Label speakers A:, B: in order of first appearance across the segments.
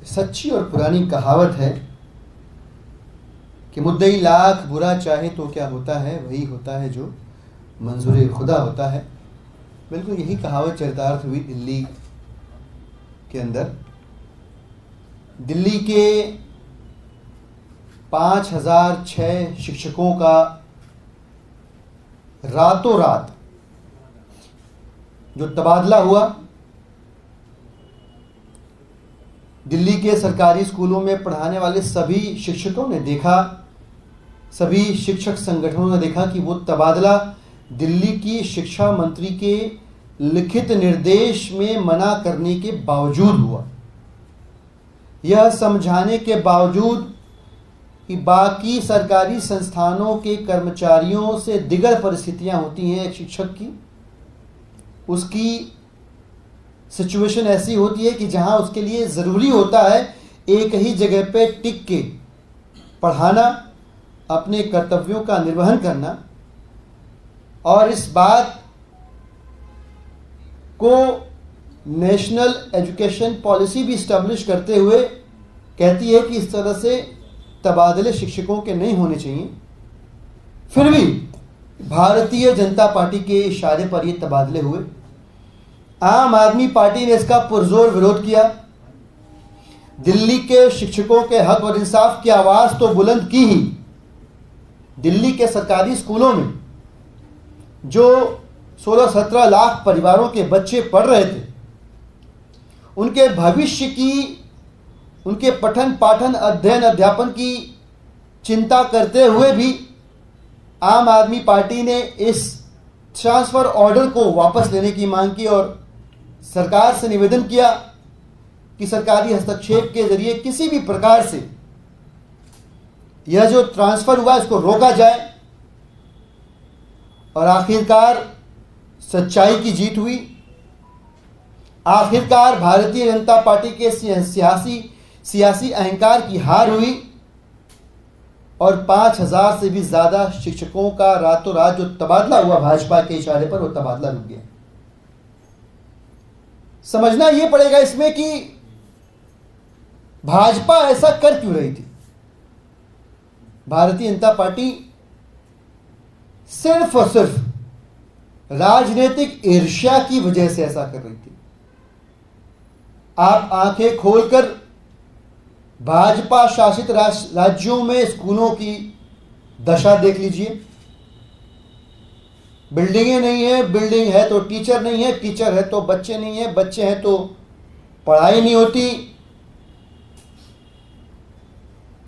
A: सच्ची और पुरानी कहावत है कि मुद्दई लाख बुरा चाहे तो क्या होता है, वही होता है जो मंजूर खुदा होता है। बिल्कुल यही कहावत चरितार्थ हुई दिल्ली के अंदर। दिल्ली के 5006 शिक्षकों का रातों रात जो तबादला हुआ, दिल्ली के सरकारी स्कूलों में पढ़ाने वाले सभी शिक्षकों ने देखा, सभी शिक्षक संगठनों ने देखा कि वो तबादला दिल्ली की शिक्षा मंत्री के लिखित निर्देश में मना करने के बावजूद हुआ। यह समझाने के बावजूद कि बाकी सरकारी संस्थानों के कर्मचारियों से दिगर परिस्थितियां होती हैं एक शिक्षक की, उसकी सिचुएशन ऐसी होती है कि जहां उसके लिए ज़रूरी होता है एक ही जगह पे टिक के पढ़ाना, अपने कर्तव्यों का निर्वहन करना। और इस बात को नेशनल एजुकेशन पॉलिसी भी इस्टेब्लिश करते हुए कहती है कि इस तरह से तबादले शिक्षकों के नहीं होने चाहिए। फिर भी भारतीय जनता पार्टी के इशारे पर ये तबादले हुए। आम आदमी पार्टी ने इसका पुरजोर विरोध किया। दिल्ली के शिक्षकों के हक और इंसाफ की आवाज़ तो बुलंद की ही। दिल्ली के सरकारी स्कूलों में जो 16-17 लाख परिवारों के बच्चे पढ़ रहे थे, उनके भविष्य की, उनके पठन पाठन अध्ययन अध्यापन की चिंता करते हुए भी आम आदमी पार्टी ने इस ट्रांसफ़र ऑर्डर को वापस लेने की मांग की और सरकार से निवेदन किया कि सरकारी हस्तक्षेप के जरिए किसी भी प्रकार से यह जो ट्रांसफ़र हुआ इसको रोका जाए। और आखिरकार सच्चाई की जीत हुई। आखिरकार भारतीय जनता पार्टी के सियासी अहंकार की हार हुई और 5000 से भी ज़्यादा शिक्षकों का रातों रात जो तबादला हुआ भाजपा के इशारे पर, वो तबादला रुक गया। समझना यह पड़ेगा इसमें कि भाजपा ऐसा कर क्यों रही थी। भारतीय जनता पार्टी सिर्फ और सिर्फ राजनीतिक ईर्ष्या की वजह से ऐसा कर रही थी। आप आंखें खोलकर भाजपा शासित राज्यों में स्कूलों की दशा देख लीजिए। बिल्डिंगें नहीं है, बिल्डिंग है तो टीचर नहीं है, टीचर है तो बच्चे नहीं है, बच्चे हैं तो पढ़ाई नहीं होती।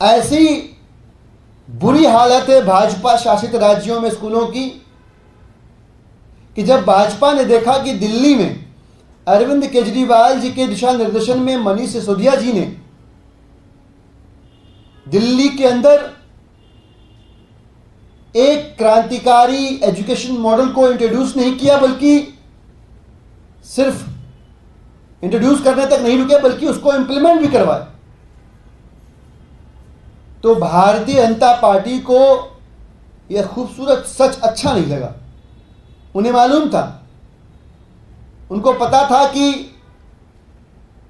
A: ऐसी बुरी हालत है भाजपा शासित राज्यों में स्कूलों की कि जब भाजपा ने देखा कि दिल्ली में अरविंद केजरीवाल जी के दिशा निर्देशन में मनीष सिसोदिया जी ने दिल्ली के अंदर एक क्रांतिकारी एजुकेशन मॉडल को इंट्रोड्यूस नहीं किया, बल्कि सिर्फ इंट्रोड्यूस करने तक नहीं रुके बल्कि उसको इंप्लीमेंट भी करवाए, तो भारतीय जनता पार्टी को यह खूबसूरत सच अच्छा नहीं लगा। उन्हें मालूम था, उनको पता था कि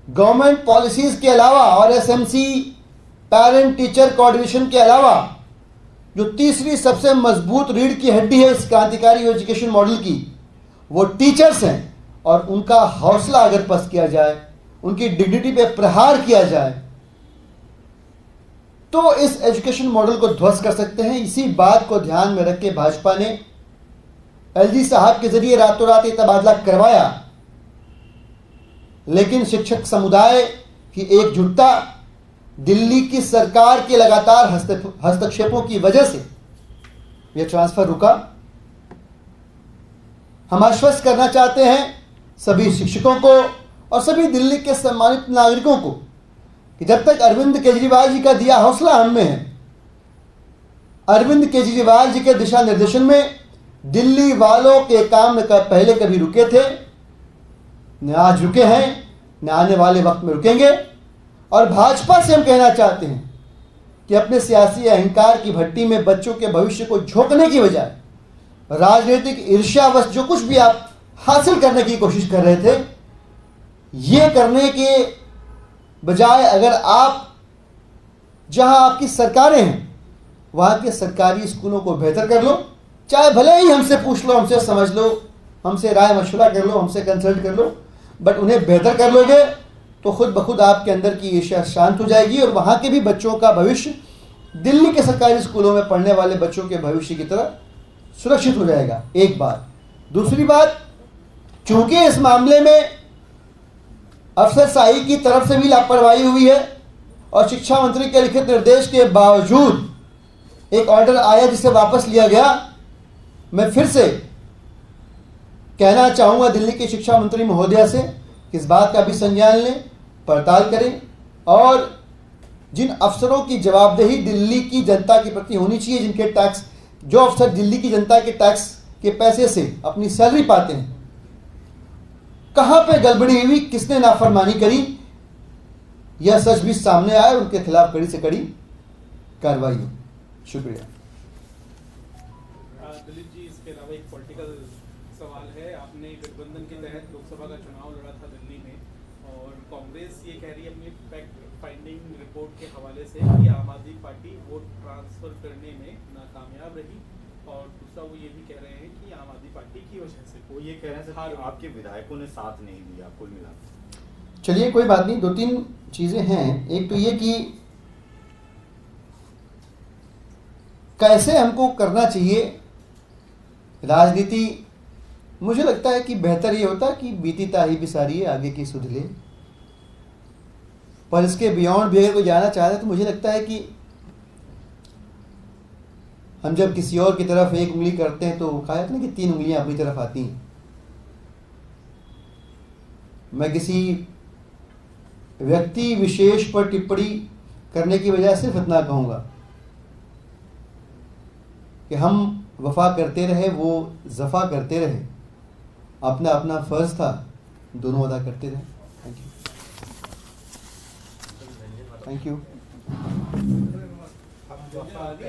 A: गवर्नमेंट पॉलिसीज के अलावा और एसएमसी पेरेंट टीचर कोऑर्डिनेशन के अलावा जो तीसरी सबसे मजबूत रीढ़ की हड्डी है इस क्रांतिकारी एजुकेशन मॉडल की, वो टीचर्स हैं। और उनका हौसला अगर पस्त किया जाए, उनकी डिग्निटी पे प्रहार किया जाए, तो इस एजुकेशन मॉडल को ध्वस्त कर सकते हैं। इसी बात को ध्यान में रख के भाजपा ने एलजी साहब के जरिए रातों रात ये तबादला करवाया। लेकिन शिक्षक समुदाय की एकजुटता, दिल्ली की सरकार के लगातार हस्तक्षेपों की वजह से यह ट्रांसफर रुका। हम आश्वस्त करना चाहते हैं सभी शिक्षकों को और सभी दिल्ली के सम्मानित नागरिकों को कि जब तक अरविंद केजरीवाल जी का दिया हौसला हम में है, अरविंद केजरीवाल जी के दिशा निर्देशन में दिल्ली वालों के काम पहले कभी रुके थे, न आज रुके हैं, न आने वाले वक्त में रुकेंगे। और भाजपा से हम कहना चाहते हैं कि अपने सियासी अहंकार की भट्टी में बच्चों के भविष्य को झोंकने की बजाय राजनीतिक ईर्ष्यावश जो कुछ भी आप हासिल करने की कोशिश कर रहे थे, ये करने के बजाय अगर आप जहां आपकी सरकारें हैं वहां के सरकारी स्कूलों को बेहतर कर लो, चाहे भले ही हमसे पूछ लो, हमसे समझ लो, हमसे राय मशवरा कर लो, हमसे कंसल्ट कर लो, बट उन्हें बेहतर कर लोगे तो खुद ब खुद आपके अंदर की ईर्ष्या शांत हो जाएगी और वहां के भी बच्चों का भविष्य दिल्ली के सरकारी स्कूलों में पढ़ने वाले बच्चों के भविष्य की तरह सुरक्षित हो जाएगा। एक बात। दूसरी बात, चूंकि इस मामले में अफसरशाही की तरफ से भी लापरवाही हुई है और शिक्षा मंत्री के लिखित निर्देश के बावजूद एक ऑर्डर आया जिसे वापस लिया गया, मैं फिर से कहना चाहूंगा दिल्ली के शिक्षा मंत्री महोदया से कि इस बात का भी संज्ञान लें, पड़ताल करें और जिन अफसरों की जवाबदेही दिल्ली की जनता के प्रति होनी चाहिए, जिनके टैक्स, जो अफसर दिल्ली की जनता के टैक्स के पैसे से अपनी सैलरी पाते हैं, कहां पे गड़बड़ी हुई, किसने नाफरमानी करी, यह सच भी सामने आए, उनके खिलाफ कड़ी से कड़ी कार्रवाई हो। शुक्रिया।
B: दिलीप जी, इसके अलावा एक पॉलिटिकल सवाल है। आपने गठबंधन के तहत लोकसभा का चुनाव लड़ा था दिल्ली में और कांग्रेस ये कह रही है अपनी फैक्ट फाइंडिंग रिपोर्ट के हवाले से कि आम आदमी पार्टी वोट ट्रांसफर करने में नाकामयाब रही और दूसरा वो ये भी कह रहे हैं कि आम आदमी पार्टी की वजह से,
C: वो ये कह रहे हैं कि आपके विधायकों ने साथ नहीं दिया कुल मिलाकर।
A: चलिए कोई बात नहीं, दो तीन चीजें हैं। एक तो ये कि कैसे हमको करना चाहिए राजनीति, मुझे लगता है कि बेहतर ये होता है कि बीती ताही बिसारी है, आगे की सुध ले। पर इसके बियॉन्ड भी अगर कोई जाना चाहता है तो मुझे लगता है कि हम जब किसी और की तरफ एक उंगली करते हैं तो कहा जाता है कि 3 उंगलियां अपनी तरफ आती हैं। मैं किसी व्यक्ति विशेष पर टिप्पणी करने की बजाय सिर्फ इतना कहूंगा कि हम वफा करते रहे, वो जफा करते रहे, अपना अपना फर्ज था, दोनों अदा करते रहे। Thank you.